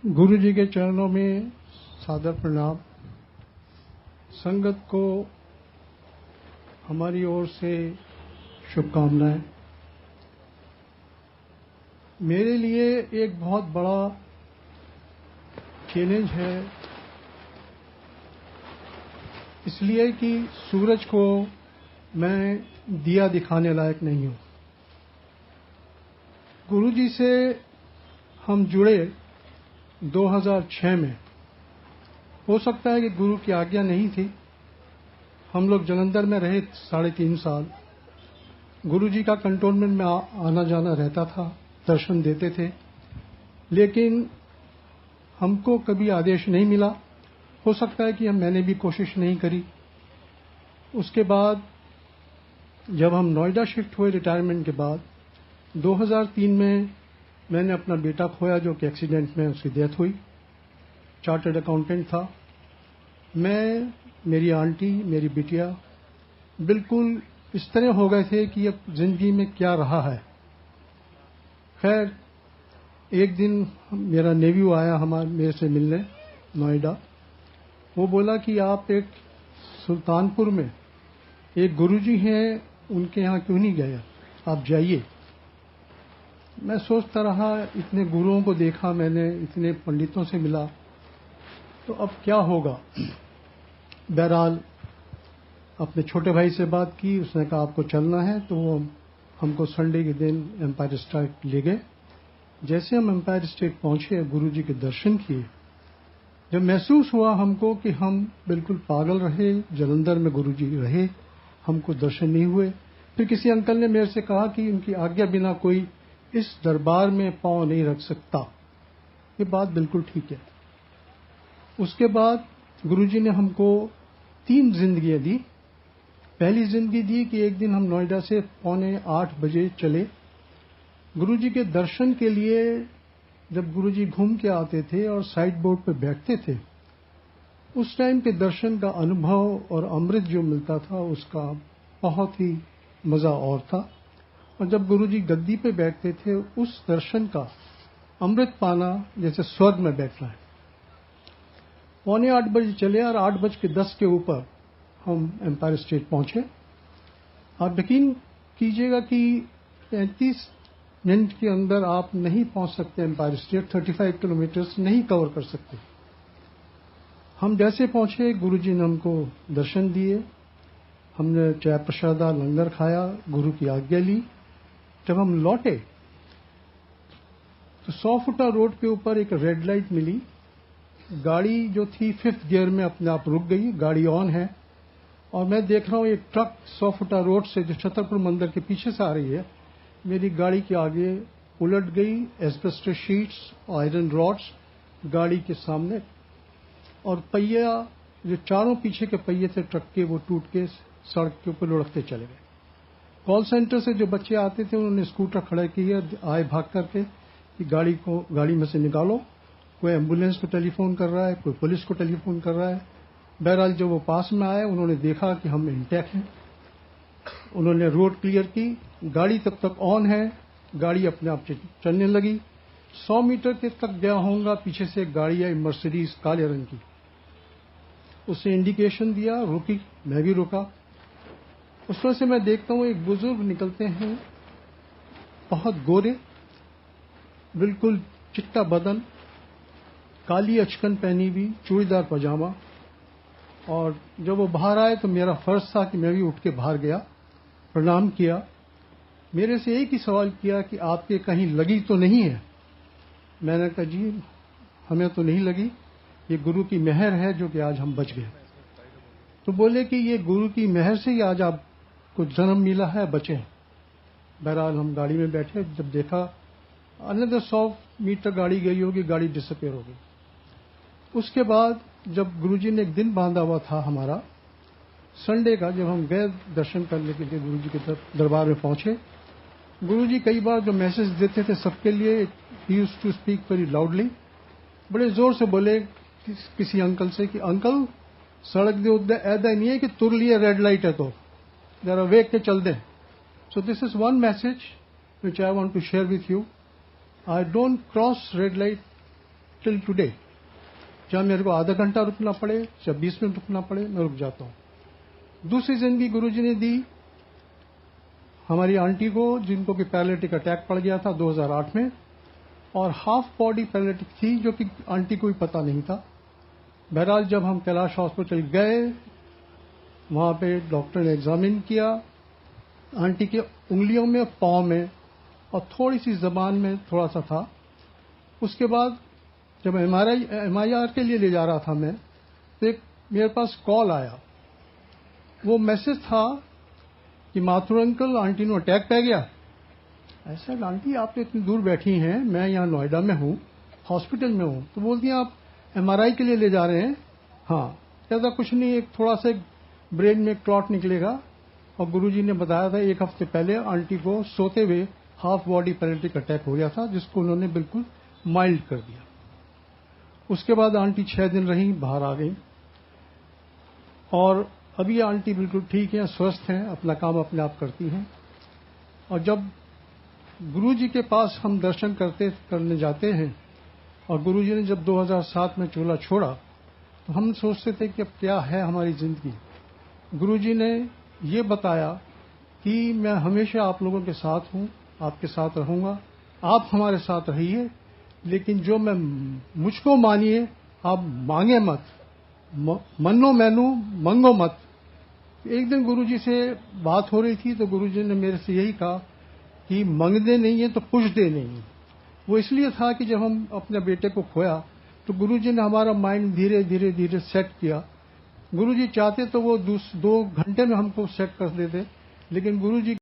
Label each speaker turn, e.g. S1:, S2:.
S1: गुरु जी के चरणों में सादर प्रणाम। संगत को हमारी ओर से शुभकामनाएं। मेरे लिए एक बहुत बड़ा चैलेंज है, इसलिए कि सूरज को मैं दिया दिखाने लायक नहीं हूं। गुरु जी से हम जुड़े 2006 में। हो सकता है कि गुरु की आज्ञा नहीं थी। हम लोग जलंधर में रहे 3.5 साल। गुरु जी का कंटोनमेंट में आना जाना रहता था, दर्शन देते थे, लेकिन हमको कभी आदेश नहीं मिला। हो सकता है कि मैंने भी कोशिश नहीं करी। उसके बाद जब हम नोएडा शिफ्ट हुए रिटायरमेंट के बाद 2003 में मैंने अपना बेटा खोया, जो कि एक्सीडेंट में उसकी डेथ हुई। चार्टर्ड अकाउंटेंट था। मैं, मेरी आंटी, मेरी बिटिया बिल्कुल इस तरह हो गए थे कि अब जिंदगी में क्या रहा है। खैर, एक दिन मेरा नेव्यू आया मेरे से मिलने नोएडा। वो बोला कि आप एक सुल्तानपुर में एक गुरुजी हैं, उनके यहाँ क्यों नहीं गए, आप जाइए। मैं सोचता रहा, इतने गुरुओं को देखा मैंने, इतने पंडितों से मिला, तो अब क्या होगा। बहरहाल अपने छोटे भाई से बात की, उसने कहा आपको चलना है, तो वो हमको संडे के दिन एम्पायर स्टेट ले गए। जैसे हम एम्पायर स्टेट पहुंचे, गुरु जी के दर्शन किए, जब महसूस हुआ हमको कि हम बिल्कुल पागल रहे। जलंधर में गुरु जी रहे, हमको दर्शन नहीं हुए। फिर किसी अंकल ने मेरे से कहा कि उनकी आज्ञा बिना कोई इस दरबार में पांव नहीं रख सकता। ये बात बिल्कुल ठीक है। उसके बाद गुरुजी ने हमको 3 जिंदगियां दी। पहली जिंदगी दी कि एक दिन हम नोएडा से 7:45 बजे चले। गुरुजी के दर्शन के लिए जब गुरुजी घूम के आते थे और साइड बोर्ड पर बैठते थे, उस टाइम के दर्शन का अनुभव और अमृत जो मिलता था, उसका बहुत ही मजा और था। और जब गुरुजी गद्दी पे बैठते थे, उस दर्शन का अमृत पाना जैसे स्वर्ग में बैठना है। 7:45 बजे चले और 8:10 के ऊपर हम एम्पायर स्टेट पहुंचे। आप यकीन कीजिएगा कि 35 मिनट के अंदर आप नहीं पहुंच सकते एम्पायर स्टेट। 35 किलोमीटर नहीं कवर कर सकते। हम जैसे पहुंचे, गुरुजी ने हमको दर्शन दिए। हमने चाय प्रसादा लंगर खाया, गुरु की आज्ञा ली। जब हम लौटे तो 100 फुटा रोड के ऊपर एक रेड लाइट मिली। गाड़ी जो थी 5th गियर में अपने आप रुक गई। गाड़ी ऑन है और मैं देख रहा हूं एक ट्रक 100 फुटा रोड से, जो छतरपुर मंदिर के पीछे से आ रही है, मेरी गाड़ी के आगे उलट गई। एस्बेस्टस शीट्स, आयरन रॉड्स गाड़ी के सामने, और पहिया जो चारों पीछे के पहिए थे ट्रक के, वो टूट के सड़क के ऊपर लुढ़कते चले गए। कॉल सेंटर से जो बच्चे आते थे, उन्होंने स्कूटर खड़े किए, आए भाग करके कि गाड़ी में से निकालो। कोई एम्बुलेंस को टेलीफोन कर रहा है, कोई पुलिस को टेलीफोन कर रहा है। बहरहाल जब वो पास में आए, उन्होंने देखा कि हम इंटैक्ट हैं। उन्होंने रोड क्लियर की। गाड़ी तब तक ऑन है, गाड़ी अपने आप चलने लगी। 100 मीटर के तक गया होऊंगा, पीछे से एक गाड़ी आई, मर्सिडीज काले रंग की। उसने इंडिकेशन दिया, रुकी, मैं भी रुका। उसमें से मैं देखता हूं एक बुजुर्ग निकलते हैं, बहुत गोरे, बिल्कुल चिट्टा बदन, काली अचकन पहनी हुई, चूड़ीदार पजामा। और जब वो बाहर आए तो मेरा फर्ज था कि मैं भी उठ के बाहर गया, प्रणाम किया। मेरे से एक ही सवाल किया कि आपके कहीं लगी तो नहीं है। मैंने कहा जी हमें तो नहीं लगी, ये गुरु की मेहर है जो कि आज हम बच गए। तो बोले कि ये गुरु की मेहर से ही आज आपको जन्म मिला है, बचे हैं। बहरहाल हम गाड़ी में बैठे, जब देखा अनदर 100 मीटर गाड़ी गई होगी, गाड़ी डिसअपियर हो गई। उसके बाद जब गुरुजी ने एक दिन बांधा हुआ था हमारा, संडे का, जब हम गए दर्शन करने के लिए गुरुजी के दरबार में पहुंचे, गुरुजी कई बार जो मैसेज देते थे सबके लिए, he used to speak very loudly. बड़े जोर से बोले किसी अंकल से कि अंकल, सड़क दे उद्दे ऐदा नहीं है कि तुर लिए रेड लाइट है तो जरा वेग के चल दें। So this is one message which I want to share with you. I don't cross red light till today, चाहे मेरे को आधा घंटा रुकना पड़े, चाहे 20 मिनट रुकना पड़े, मैं रुक जाता हूं। दूसरी जिंदगी गुरुजी ने दी हमारी आंटी को, जिनको कि पैरालिटिक अटैक पड़ गया था 2008 में, और हाफ बॉडी पैरालिटिक थी, जो कि आंटी को भी पता नहीं था। बहरहाल जब हम कैलाश हॉस्पिटल गए, वहां पे डॉक्टर ने एग्जामिन किया, आंटी के उंगलियों में, पांव में और थोड़ी सी जबान में थोड़ा सा था। उसके बाद जब MRI के लिए ले जा रहा था मैं, तो एक मेरे पास कॉल आया। वो मैसेज था कि माथुर अंकल, आंटी ने अटैक पै गया। ऐसा, आंटी आप तो इतनी दूर बैठी हैं, मैं यहाँ नोएडा में हूँ, हॉस्पिटल में हूँ। तो बोलती हैं आप MRI के लिए ले जा रहे हैं? हाँ। ऐसा कुछ नहीं, एक थोड़ा सा ब्रेन में क्लॉट निकलेगा। और गुरुजी ने बताया था 1 हफ्ते पहले आंटी को सोते हुए हाफ बॉडी पैरालिटिक अटैक हो गया था, जिसको उन्होंने बिल्कुल माइल्ड कर दिया। उसके बाद आंटी 6 दिन रही, बाहर आ गई, और अभी आंटी बिल्कुल ठीक है, स्वस्थ हैं, अपना काम अपने आप करती हैं। और जब गुरुजी के पास हम दर्शन करने जाते हैं, और गुरुजी ने जब 2007 में चूल्हा छोड़ा, तो हम सोचते थे कि अब क्या है हमारी जिंदगी। गुरुजी ने ये बताया कि मैं हमेशा आप लोगों के साथ हूं, आपके साथ रहूंगा, आप हमारे साथ रहिए, लेकिन जो मैं मुझको मानिए, आप मांगे मत, मन्नो मैनू मंगो मत। एक दिन गुरुजी से बात हो रही थी, तो गुरुजी ने मेरे से यही कहा कि मंगदे नहीं है तो पुछदे नहीं है। वो इसलिए था कि जब हम अपने बेटे को खोया, तो गुरुजी ने हमारा माइंड धीरे धीरे धीरे सेट किया। गुरुजी चाहते तो वो 2 घंटे में हमको सेट कर देते, लेकिन गुरुजी